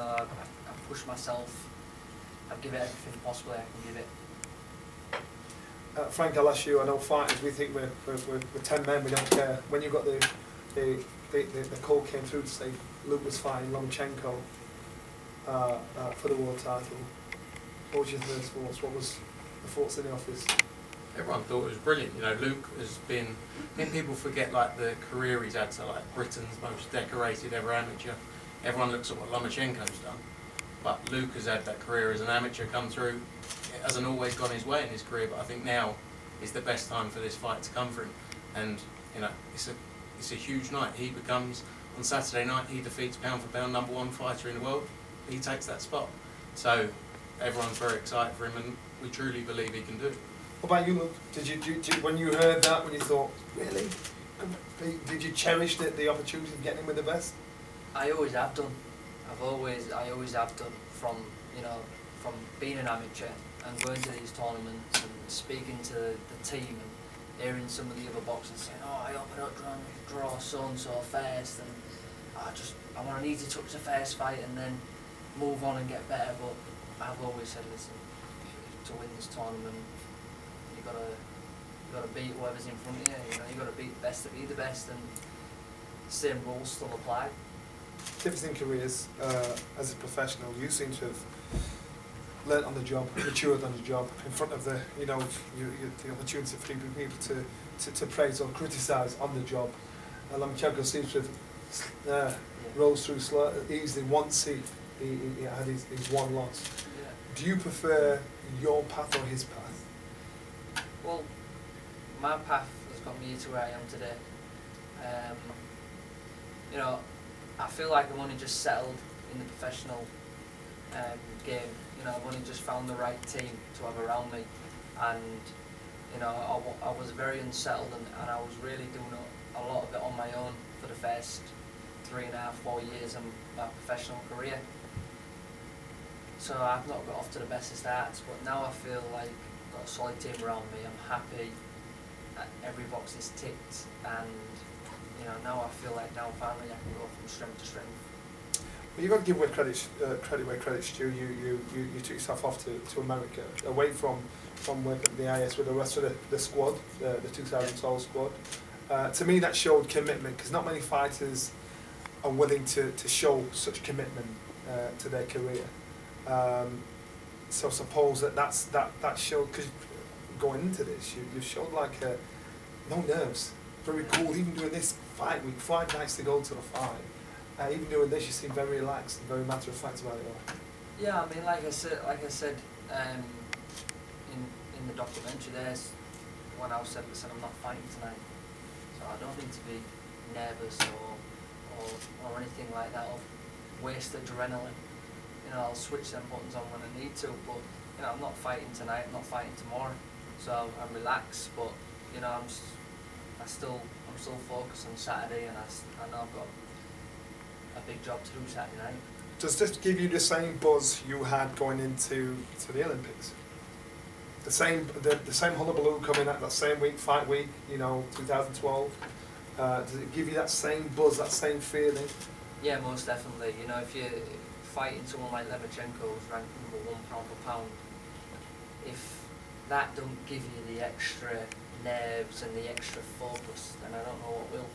know, I've pushed myself. I've given it everything possibly I can give it. Frank, I'll ask you. I know fighters, we think we're 10 men. We don't care. When you got the call came through to say Luke was fighting Lomachenko for the world title, what was your first thoughts? What was the thoughts in the office? Everyone thought it was brilliant. You know, Luke has been, I think people forget like the career he's had, so like Britain's most decorated ever amateur. Everyone looks at what Lomachenko's done, but Luke has had that career as an amateur come through. It hasn't always gone his way in his career, but I think now is the best time for this fight to come for him. And you know, it's a huge night. He becomes, on Saturday night, he defeats pound for pound #1 fighter in the world. He takes that spot. So everyone's very excited for him, and we truly believe he can do it. What about you, Luke? Did you when you heard that, when you thought, really? Did you cherish the opportunity of getting in with the best? I always have done. I always have done from being an amateur and going to these tournaments and speaking to the team and hearing some of the other boxers saying, oh, I hope I don't draw so and so first, and I want an easy touch to first fight and then move on and get better. But I've always said, listen, to win this tournament, you gotta beat whoever's in front of you. You know, you gotta beat the best to be the best, and same rules still apply. Difference in careers as a professional, you seem to have learnt on the job, matured on the job, in front of the the opportunity for people to praise or criticise on the job. Lomachenko seems to have rose through easily once he had his one loss. Yeah. Do you prefer your path or his path? Well, my path has got me to where I am today. You know, I feel like I've only just settled in the professional game. You know, I've only just found the right team to have around me, and you know, I was very unsettled, and I was really doing a lot of it on my own for the first 3.5, 4 years of my professional career. So I've not got off to the best of starts, but now I feel like I've got a solid team around me. I'm happy that every box is ticked, and you know, now I feel like now finally I can go from strength to strength. Well, you've got to give credit where credit's due. You took yourself off to America, away from working at the IS with the rest of the squad, the 2012 squad. To me, that showed commitment, because not many fighters are willing to show such commitment to their career. So I suppose that showed, because going into this, you showed like no nerves, very cool. Even doing this fight week, 5 nights to go to the fight. Even doing this, you seem very relaxed and very matter of fact about it all. Yeah, I mean, like I said, in the documentary, there's when I said, listen, I'm not fighting tonight, so I don't need to be nervous or anything like that, or waste adrenaline. You know, I'll switch them buttons on when I need to, but you know, I'm not fighting tonight, I'm not fighting tomorrow, so I'm relaxed. But you know, I'm still focused on Saturday, and I know I've got a big job to do Saturday night. Does this give you the same buzz you had going into the Olympics? The same hullabaloo coming at that same week, fight week, 2012. Does it give you that same buzz, that same feeling? Yeah, most definitely. You know, if you're fighting someone like Lomachenko, who's ranked #1 pound for pound, if that don't give you the extra nerves and the extra focus, then I don't know what will.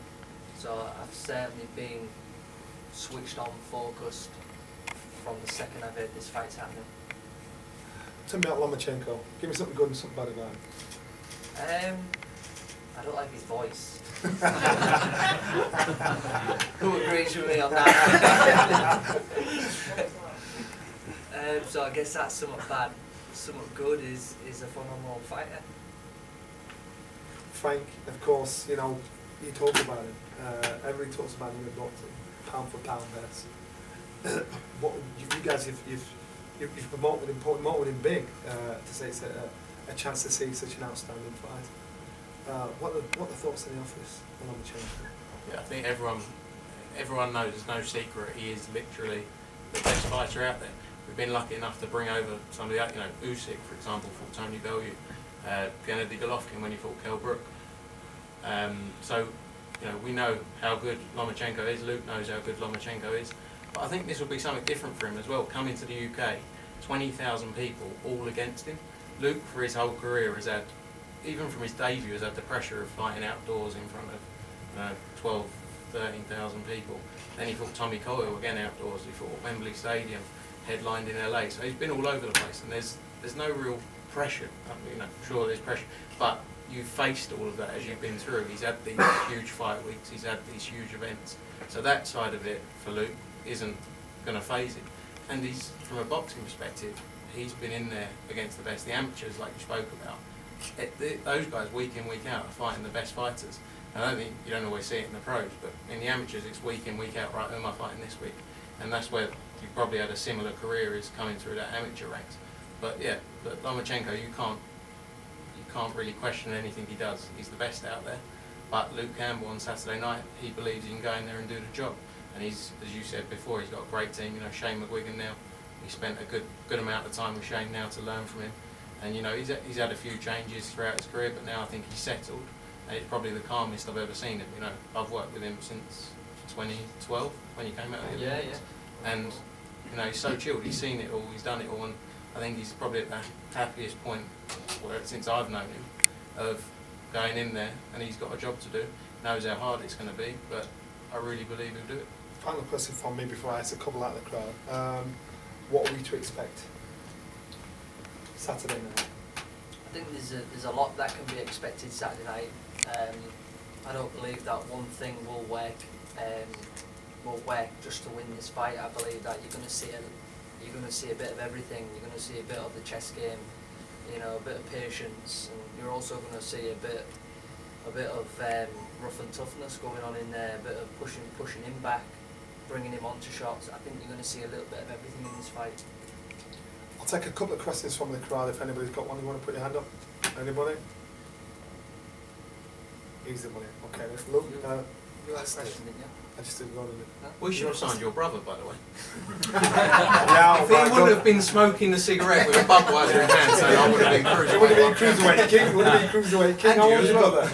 So I've certainly been switched on, focused from the second I've heard this fight's happening. Tell me about Lomachenko. Give me something good and something bad about him. I don't like his voice. Who agrees with me on that? So I guess that's somewhat bad. Somewhat good is a phenomenal fighter. Frank, of course, you talk about him. Everybody talks about him in boxing, pound for pound best. What you guys, you've promoted him big to say it's a chance to see such an outstanding fight. What are the thoughts in the office on Lomachenko? Yeah, I think everyone knows, it's no secret, he is literally the best fighter out there. We've been lucky enough to bring over somebody out, Usyk, for example, fought Tony Bellew, Gennady Golovkin when he fought Kell Brook. So, we know how good Lomachenko is, Luke knows how good Lomachenko is, But I think this will be something different for him as well. Coming to the UK, 20,000 people all against him. Luke, for his whole career, has had, even from his debut, has had the pressure of fighting outdoors in front of 12, 13,000 people. Then he fought Tommy Coyle again outdoors. He fought at Wembley Stadium, headlined in LA. So he's been all over the place, and there's no real pressure. You know, sure there's pressure, but you've faced all of that as you've been through. He's had these huge fight weeks. He's had these huge events. So that side of it for Luke isn't going to phase him. And he's, from a boxing perspective, he's been in there against the best. The amateurs, like you spoke about, those guys week in, week out are fighting the best fighters. And I don't think you don't always see it in the pros, but in the amateurs it's week in, week out, right, who am I fighting this week? And that's where you probably had a similar career, is coming through that amateur ranks. But yeah, but Lomachenko, you can't really question anything he does. He's the best out there. But Luke Campbell on Saturday night, he believes he can go in there and do the job. And he's, as you said before, he's got a great team. You know, Shane McGuigan now. He spent a good amount of time with Shane now to learn from him. And you know, he's had a few changes throughout his career, but now I think he's settled. And it's probably the calmest I've ever seen him. You know, I've worked with him since 2012 when he came out of the Olympics. And you know, he's so chilled. He's seen it all. He's done it all, and I think he's probably at the happiest point since I've known him of going in there, and he's got a job to do. Knows how hard it's going to be, but I really believe he'll do it. Final question from me before I ask a couple out of the crowd. What are we to expect Saturday night? I think there's a lot that can be expected Saturday night. I don't believe that one thing will work just to win this fight. I believe that you're going to see a bit of everything. You're going to see a bit of the chess game, you know, a bit of patience, and you're also going to see a bit of rough and toughness going on in there, a bit of pushing him back, bringing him onto shots. I think you're going to see a little bit of everything in this fight. I'll take a couple of questions from the crowd if anybody's got one. You want to put your hand up? Anybody? Easy money. Okay, look. You had a question, didn't you? I just didn't know it. We should have signed your brother, by the way. Yeah, If he would have been smoking the cigarette with a Budweiser in hand, so I would have been cruising. It would have been Cruiserweight King. It would have been Cruiserweight King. How old's your brother?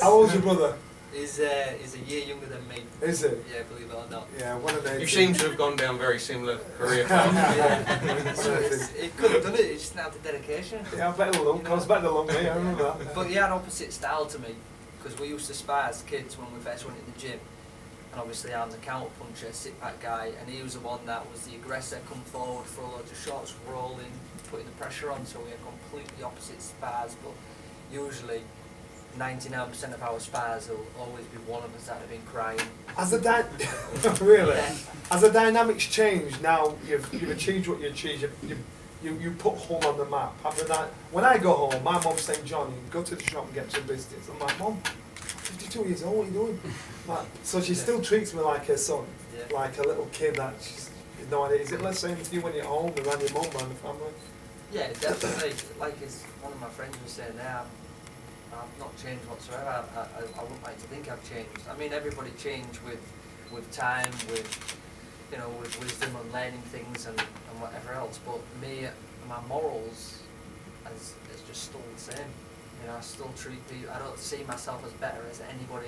How old's your brother? He's a year younger than me. Is it? Yeah, believe it or not. Yeah, one of them. You seem to have gone down very similar career paths. It could have done it, it's just now the dedication. Yeah, better than Lunk. I was better than Lunk, I remember that. But he had opposite style to me, because we used to spar as kids when we first went in the gym. And obviously I'm the counter puncher, sit back guy, and he was the one that was the aggressor, come forward, throw loads of shots, rolling, putting the pressure on, so we had completely opposite spars, but usually 99% of our spars will always be one of us that have been crying. As the dynamics change now, you've achieved what you achieved. You put home on the map. After that, when I go home, my mum's saying, "Johnny, go to the shop and get some biscuits." I'm like, "Mum, 52 years old, what are you doing?" Like, so she still treats me like her son, like a little kid that she's, you know, is it the same with you when you're home around your mum and the family? Yeah, definitely. Like one of my friends was saying there, I've not changed whatsoever. I wouldn't like to think I've changed. I mean, everybody changed with time, with wisdom and learning things and whatever else. But me, my morals is just still the same. You know, I still treat people. I don't see myself as better as any other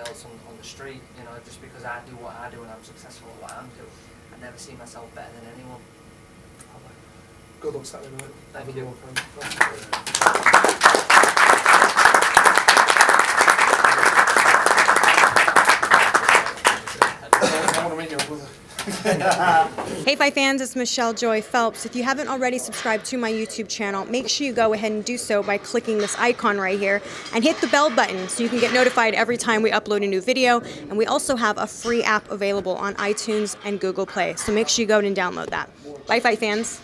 else on the street. You know, just because I do what I do and I'm successful at what I'm doing, I never see myself better than anyone. Good luck Saturday night. Thank you. I want to meet your brother. Hey Fight fans, it's Michelle Joy Phelps. If you haven't already subscribed to my YouTube channel, make sure you go ahead and do so by clicking this icon right here and hit the bell button so you can get notified every time we upload a new video. And we also have a free app available on iTunes and Google Play, so make sure you go and download that. Bye Fight fans.